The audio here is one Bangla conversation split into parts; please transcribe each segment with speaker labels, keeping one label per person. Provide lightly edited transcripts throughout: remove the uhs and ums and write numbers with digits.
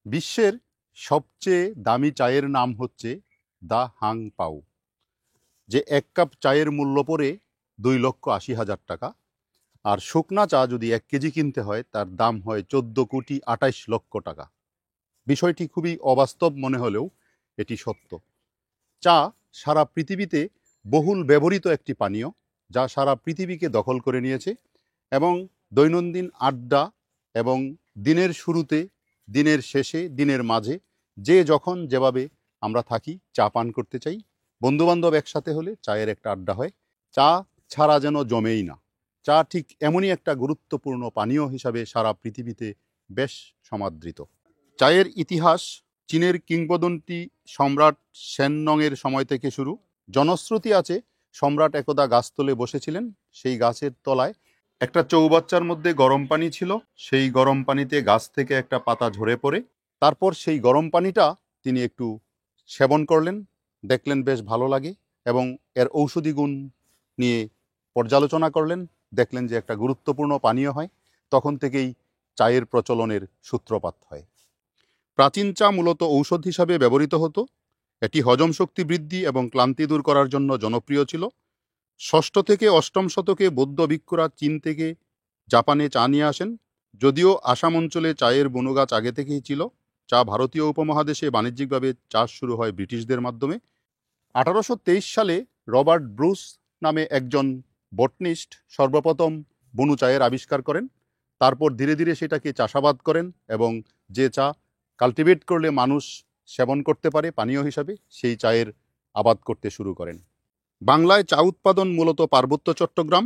Speaker 1: বিশ্বের সবচেয়ে দামি চায়ের নাম হচ্ছে দ্য হাং পাও। যে এক কাপ চায়ের মূল্য পড়ে 2,80,000 টাকা। আর শুকনা চা যদি 1 কেজি কিনতে হয় তার দাম হয় 14,28,00,000 টাকা। বিষয়টি খুবই অবাস্তব মনে হলেও এটি সত্য। চা সারা পৃথিবীতে বহুল ব্যবহৃত একটি পানীয়, যা সারা পৃথিবীকে দখল করে নিয়েছে এবং দৈনন্দিন আড্ডা এবং দিনের শুরুতে, দিনের শেষে, দিনের মাঝে যে যখন যেভাবে আমরা থাকি চা পান করতে চাই। বন্ধুবান্ধব একসাথে হলে চায়ের একটা আড্ডা হয়। চা ছাড়া যেন জমেই না। চা ঠিক এমনই একটা গুরুত্বপূর্ণ পানীয় হিসাবে সারা পৃথিবীতে বেশ সমাদৃত। চায়ের ইতিহাস চীনের কিংবদন্তি সম্রাট শেননংয়ের সময় থেকে শুরু। জনশ্রুতি আছে সম্রাট একদা গাছতলে বসেছিলেন, সেই গাছের তলায় একটা চৌবাচ্চার মধ্যে গরম পানি ছিল, সেই গরম পানিতে গাছ থেকে একটা পাতা ঝরে পড়ে, তারপর সেই গরম পানিটা তিনি একটু সেবন করলেন, দেখলেন বেশ ভালো লাগে এবং এর ঔষধি গুণ নিয়ে পর্যালোচনা করলেন, দেখলেন যে একটা গুরুত্বপূর্ণ পানীয় হয়। তখন থেকেই চায়ের প্রচলনের সূত্রপাত হয়। প্রাচীন চা মূলত ঔষধ হিসাবে ব্যবহৃত হতো। এটি হজম শক্তি বৃদ্ধি এবং ক্লান্তি দূর করার জন্য জনপ্রিয় ছিল। 6ষ্ঠ থেকে 8ম শতকে বৌদ্ধ ভিক্ষুরা চীন থেকে জাপানে চা নিয়ে আসেন। যদিও আসাম অঞ্চলে চায়ের বনগাছ আগে থেকেই ছিল, চা ভারতীয় উপমহাদেশে বাণিজ্যিকভাবে চাষ শুরু হয় ব্রিটিশদের মাধ্যমে। 1823 সালে রবার্ট ব্রুস নামে একজন বটনিস্ট সর্বপ্রথম বনু চায়ের আবিষ্কার করেন। তারপর ধীরে ধীরে সেটাকে চাষাবাদ করেন এবং যে চা কাল্টিভেট করলে মানুষ সেবন করতে পারে পানীয় হিসাবে, সেই চায়ের আবাদ করতে শুরু করেন। বাংলায় চা উৎপাদন মূলত পার্বত্য চট্টগ্রাম,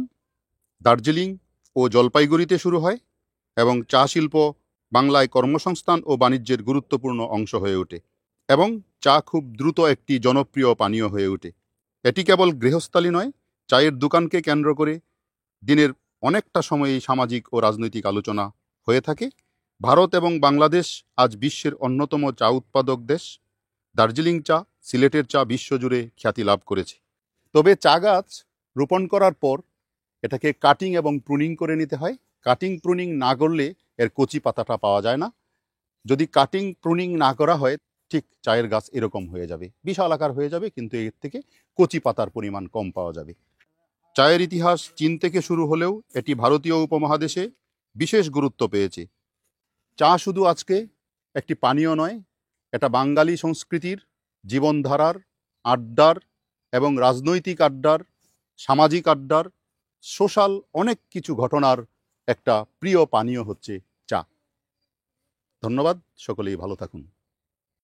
Speaker 1: দার্জিলিং ও জলপাইগুড়িতে শুরু হয় এবং চা শিল্প বাংলায় কর্মসংস্থান ও বাণিজ্যের গুরুত্বপূর্ণ অংশ হয়ে ওঠে এবং চা খুব দ্রুত একটি জনপ্রিয় পানীয় হয়ে ওঠে। এটি কেবল গৃহস্থালী নয়, চায়ের দোকানকে কেন্দ্র করে দিনের অনেকটা সময়েই সামাজিক ও রাজনৈতিক আলোচনা হয়ে থাকে। ভারত এবং বাংলাদেশ আজ বিশ্বের অন্যতম চা উৎপাদক দেশ। দার্জিলিং চা, সিলেটের চা বিশ্বজুড়ে খ্যাতি লাভ করেছে। তবে চা গাছ রোপণ করার পর এটাকে কাটিং এবং প্রুনিং করে নিতে হয়। কাটিং প্রুনিং না করলে এর কচি পাতাটা পাওয়া যায় না। যদি কাটিং প্রুনিং না করা হয়, ঠিক চায়ের গাছ এরকম হয়ে যাবে, বিশাল আকার হয়ে যাবে, কিন্তু এর থেকে কচি পাতার পরিমাণ কম পাওয়া যাবে। চায়ের ইতিহাস চীন থেকে শুরু হলেও এটি ভারতীয় উপমহাদেশে বিশেষ গুরুত্ব পেয়েছে। চা শুধু আজকে একটি পানীয় নয়, এটা বাঙালি সংস্কৃতির, জীবনধারার, আড্ডার এবং রাজনৈতিক আড্ডার, সামাজিক আড্ডার, সোশ্যাল অনেক কিছু ঘটনার একটা প্রিয় পানীয় হচ্ছে চা। ধন্যবাদ, সকলেই ভালো থাকুন।